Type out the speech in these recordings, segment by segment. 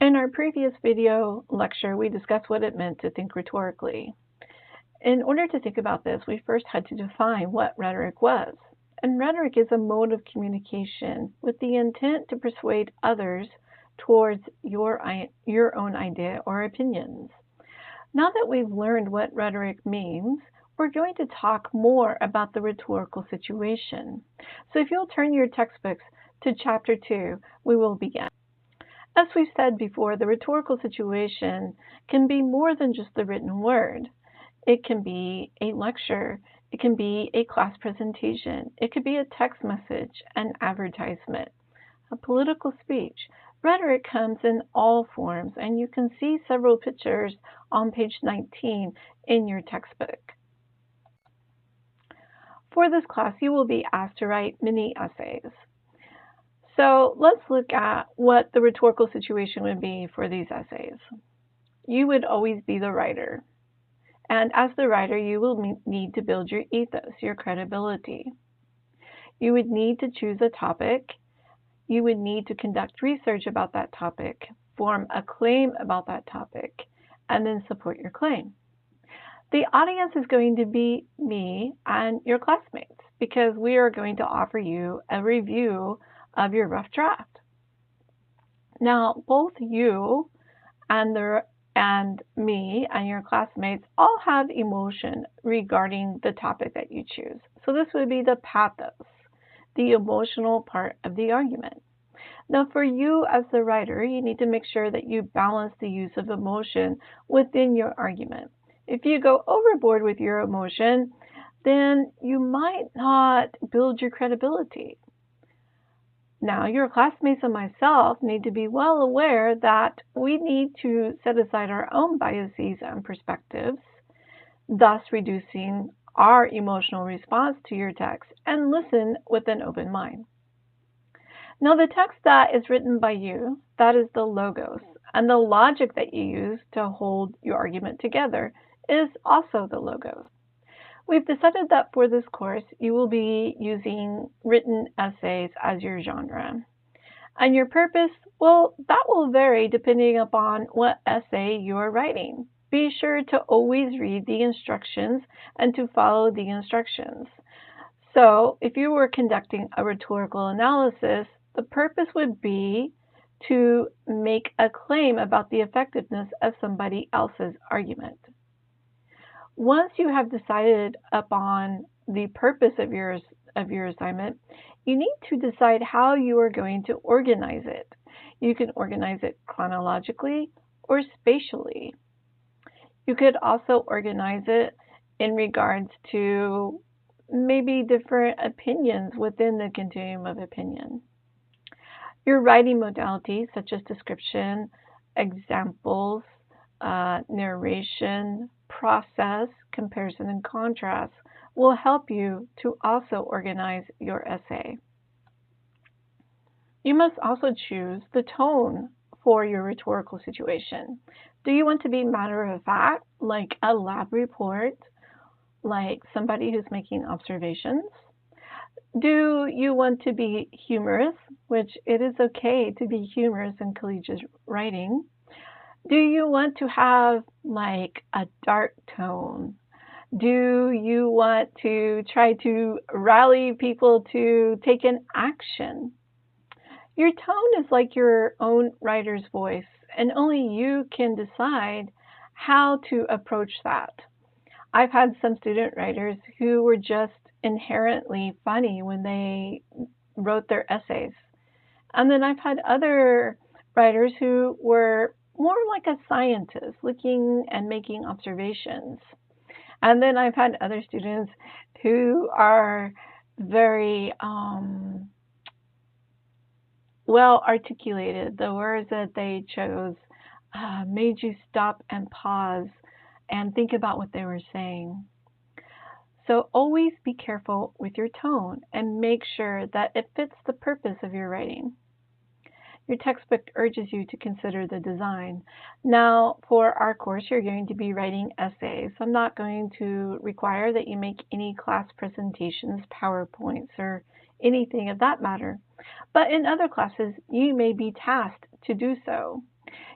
In our previous video lecture, we discussed what it meant to think rhetorically. In order to think about this, we first had to define what rhetoric was. And rhetoric is a mode of communication with the intent to persuade others towards your own idea or opinions. Now that we've learned what rhetoric means, we're going to talk more about the rhetorical situation. So if you'll turn your textbooks to Chapter 2, we will begin. As we've said before, the rhetorical situation can be more than just the written word. It can be a lecture, it can be a class presentation, it could be a text message, an advertisement, a political speech. Rhetoric comes in all forms, and you can see several pictures on page 19 in your textbook. For this class, you will be asked to write mini essays. So let's look at what the rhetorical situation would be for these essays. You would always be the writer. And as the writer, you will need to build your ethos, your credibility. You would need to choose a topic. You would need to conduct research about that topic, form a claim about that topic, and then support your claim. The audience is going to be me and your classmates because we are going to offer you a review of your rough draft. Now, both you and me and your classmates all have emotion regarding the topic that you choose. So this would be the pathos, the emotional part of the argument. Now, for you as the writer, you need to make sure that you balance the use of emotion within your argument. If you go overboard with your emotion, then you might not build your credibility. Now, your classmates and myself need to be well aware that we need to set aside our own biases and perspectives, thus reducing our emotional response to your text, and listen with an open mind. Now, the text that is written by you, that is the logos, and the logic that you use to hold your argument together is also the logos. We've decided that for this course, you will be using written essays as your genre. And your purpose, well, that will vary depending upon what essay you are writing. Be sure to always read the instructions and to follow the instructions. So if you were conducting a rhetorical analysis, the purpose would be to make a claim about the effectiveness of somebody else's argument. Once you have decided upon the purpose of your assignment, you need to decide how you are going to organize it. You can organize it chronologically or spatially. You could also organize it in regards to maybe different opinions within the continuum of opinion. Your writing modalities, such as description, examples, narration, process, comparison, and contrast will help you to also organize your essay. You must also choose the tone for your rhetorical situation. Do you want to be matter of fact, like a lab report, like somebody who's making observations? Do you want to be humorous, which it is okay to be humorous in collegiate writing? Do you want to have like a dark tone? Do you want to try to rally people to take an action? Your tone is like your own writer's voice, and only you can decide how to approach that. I've had some student writers who were just inherently funny when they wrote their essays. And then I've had other writers who were more like a scientist, looking and making observations. And then I've had other students who are very well articulated. The words that they chose made you stop and pause and think about what they were saying. So always be careful with your tone and make sure that it fits the purpose of your writing. Your textbook urges you to consider the design. Now, for our course, you're going to be writing essays. I'm not going to require that you make any class presentations, PowerPoints, or anything of that matter. But in other classes, you may be tasked to do so.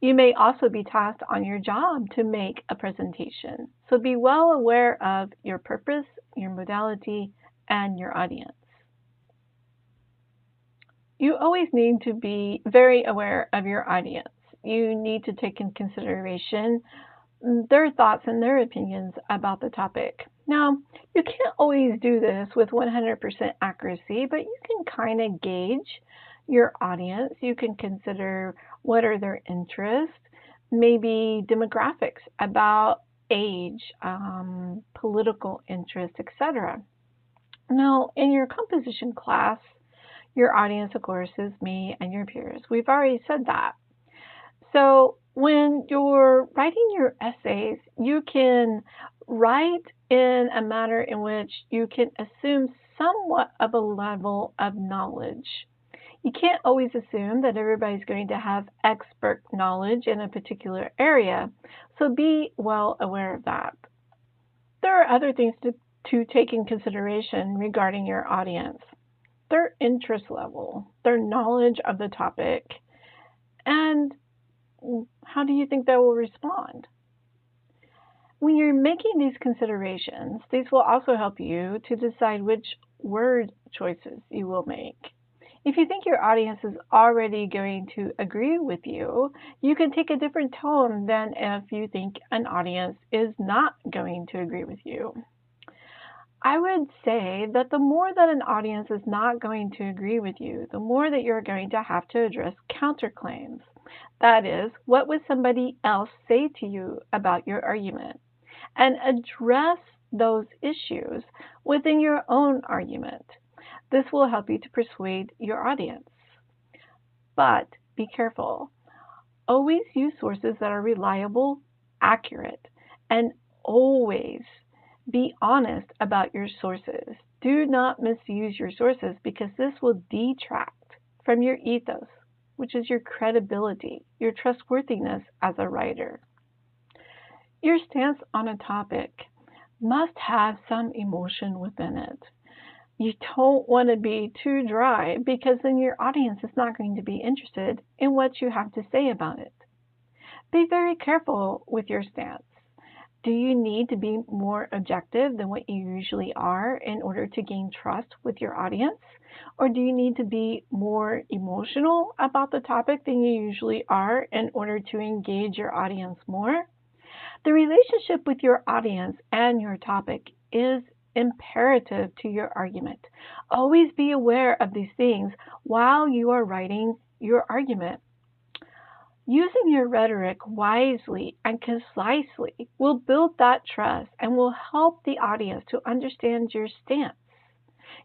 You may also be tasked on your job to make a presentation, so be well aware of your purpose, your modality, and your audience. You always need to be very aware of your audience. You need to take in consideration their thoughts and their opinions about the topic. Now, you can't always do this with 100% accuracy, but you can kind of gauge your audience. You can consider what are their interests, maybe demographics about age, political interest, etc. Now, in your composition class, your audience, of course, is me and your peers. We've already said that. So when you're writing your essays, you can write in a manner in which you can assume somewhat of a level of knowledge. You can't always assume that everybody's going to have expert knowledge in a particular area, so be well aware of that. There are other things to take in consideration regarding your audience. Their interest level, their knowledge of the topic, and how do you think they will respond? When you're making these considerations, these will also help you to decide which word choices you will make. If you think your audience is already going to agree with you, you can take a different tone than if you think an audience is not going to agree with you. I would say that the more that an audience is not going to agree with you, the more that you're going to have to address counterclaims. That is, what would somebody else say to you about your argument? And address those issues within your own argument. This will help you to persuade your audience. But be careful. Always use sources that are reliable, accurate, and always be honest about your sources. Do not misuse your sources because this will detract from your ethos, which is your credibility, your trustworthiness as a writer. Your stance on a topic must have some emotion within it. You don't want to be too dry because then your audience is not going to be interested in what you have to say about it. Be very careful with your stance. Do you need to be more objective than what you usually are in order to gain trust with your audience? Or do you need to be more emotional about the topic than you usually are in order to engage your audience more? The relationship with your audience and your topic is imperative to your argument. Always be aware of these things while you are writing your argument. Using your rhetoric wisely and concisely will build that trust and will help the audience to understand your stance.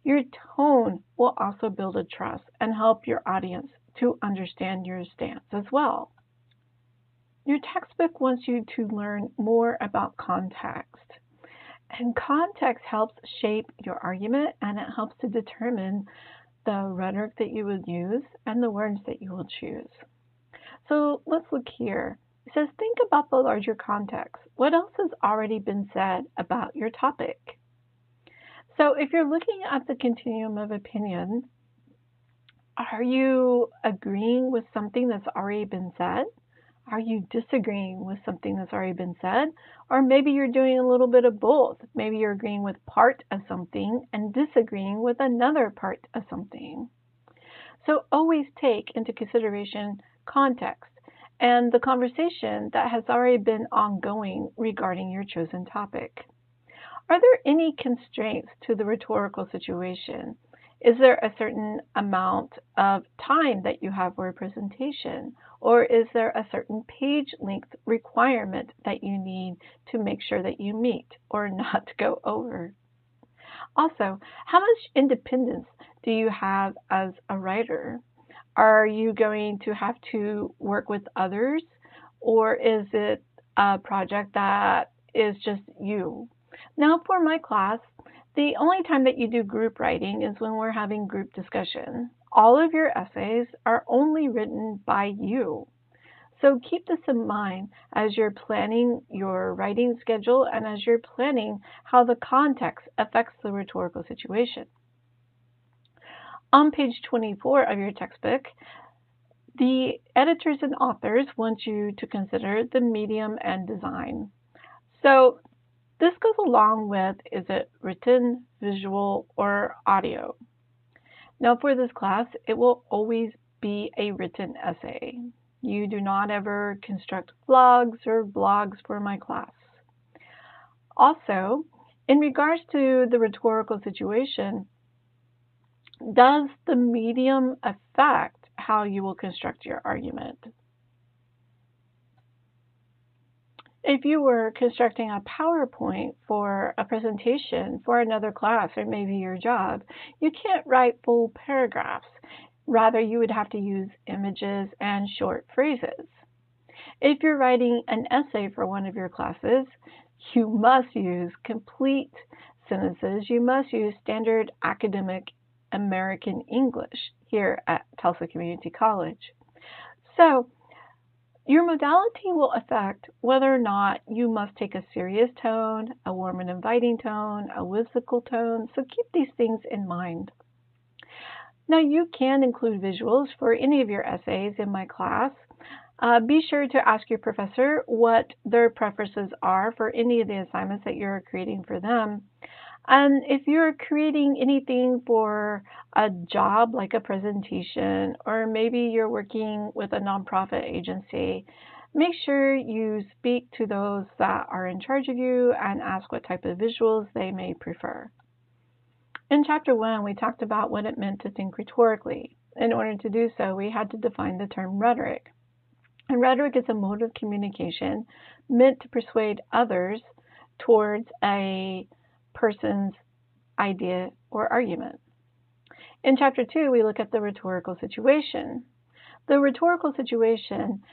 Your tone will also build a trust and help your audience to understand your stance as well. Your textbook wants you to learn more about context. And context helps shape your argument and it helps to determine the rhetoric that you would use and the words that you will choose. So let's look here. It says, think about the larger context. What else has already been said about your topic? So if you're looking at the continuum of opinion, are you agreeing with something that's already been said? Are you disagreeing with something that's already been said? Or maybe you're doing a little bit of both. Maybe you're agreeing with part of something and disagreeing with another part of something. So always take into consideration context and the conversation that has already been ongoing regarding your chosen topic. Are there any constraints to the rhetorical situation? Is there a certain amount of time that you have for a presentation? Or is there a certain page length requirement that you need to make sure that you meet or not go over? Also, how much independence do you have as a writer? Are you going to have to work with others? Or is it a project that is just you? Now, for my class, the only time that you do group writing is when we're having group discussion. All of your essays are only written by you. So keep this in mind as you're planning your writing schedule and as you're planning how the context affects the rhetorical situation. On page 24 of your textbook, The editors and authors want you to consider the medium and design. So this goes along with, is it written, visual, or audio? Now for this class, it will always be a written essay. You do not ever construct vlogs or blogs for my class. Also, in regards to the rhetorical situation, does the medium affect how you will construct your argument? If you were constructing a PowerPoint for a presentation for another class or maybe your job, you can't write full paragraphs. Rather, you would have to use images and short phrases. If you're writing an essay for one of your classes, you must use complete sentences. You must use standard academic American English here at Tulsa Community College. So, your modality will affect whether or not you must take a serious tone, a warm and inviting tone, a whimsical tone, so keep these things in mind. Now you can include visuals for any of your essays in my class. Be sure to ask your professor what their preferences are for any of the assignments that you're creating for them. And if you're creating anything for a job like a presentation, or maybe you're working with a nonprofit agency, make sure you speak to those that are in charge of you and ask what type of visuals they may prefer. In Chapter 1, we talked about what it meant to think rhetorically. In order to do so, we had to define the term rhetoric. And rhetoric is a mode of communication meant to persuade others towards a person's idea or argument. In Chapter 2, we look at the rhetorical situation. The rhetorical situation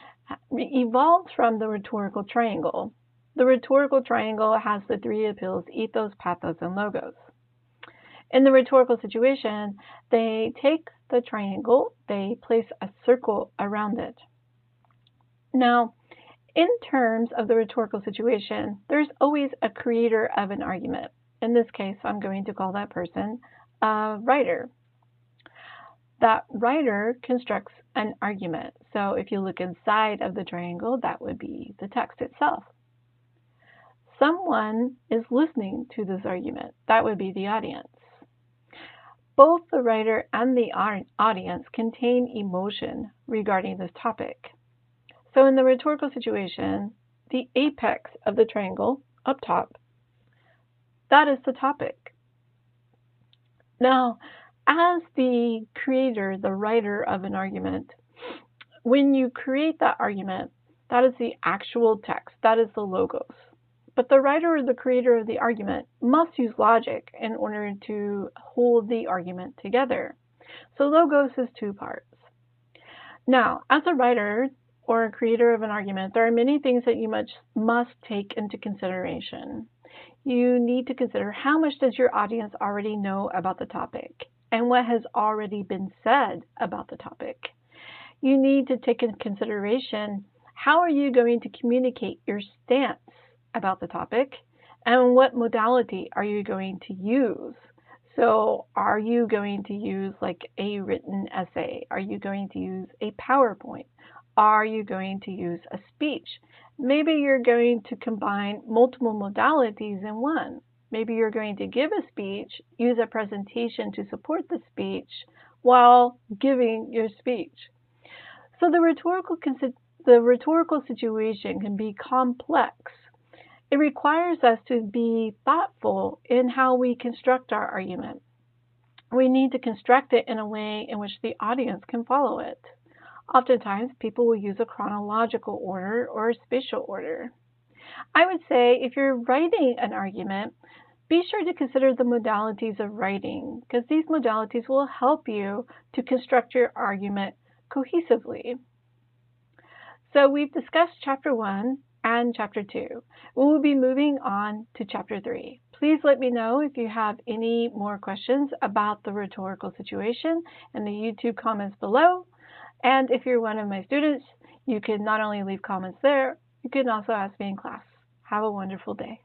evolved from the rhetorical triangle. The rhetorical triangle has the three appeals: ethos, pathos, and logos. In the rhetorical situation, they take the triangle, they place a circle around it. Now, in terms of the rhetorical situation, there's always a creator of an argument. In this case, I'm going to call that person a writer. That writer constructs an argument. So if you look inside of the triangle, that would be the text itself. Someone is listening to this argument. That would be the audience. Both the writer and the audience contain emotion regarding this topic. So in the rhetorical situation, the apex of the triangle up top, that is the topic. Now, as the creator, the writer of an argument, when you create that argument, that is the actual text, that is the logos. But the writer or the creator of the argument must use logic in order to hold the argument together. So logos is two parts. Now, as a writer or a creator of an argument, there are many things that you must take into consideration. You need to consider how much does your audience already know about the topic and what has already been said about the topic. You need to take into consideration how are you going to communicate your stance about the topic, and what modality are you going to use. So are you going to use like a written essay? Are you going to use a PowerPoint? Are you going to use a speech? Maybe you're going to combine multiple modalities in one. Maybe you're going to give a speech, use a presentation to support the speech while giving your speech. So the rhetorical situation can be complex. It requires us to be thoughtful in how we construct our argument. We need to construct it in a way in which the audience can follow it. Oftentimes, people will use a chronological order or a spatial order. I would say if you're writing an argument, be sure to consider the modalities of writing, because these modalities will help you to construct your argument cohesively. So we've discussed Chapter 1 and Chapter 2. We will be moving on to Chapter 3. Please let me know if you have any more questions about the rhetorical situation in the YouTube comments below. And if you're one of my students, you can not only leave comments there, you can also ask me in class. Have a wonderful day.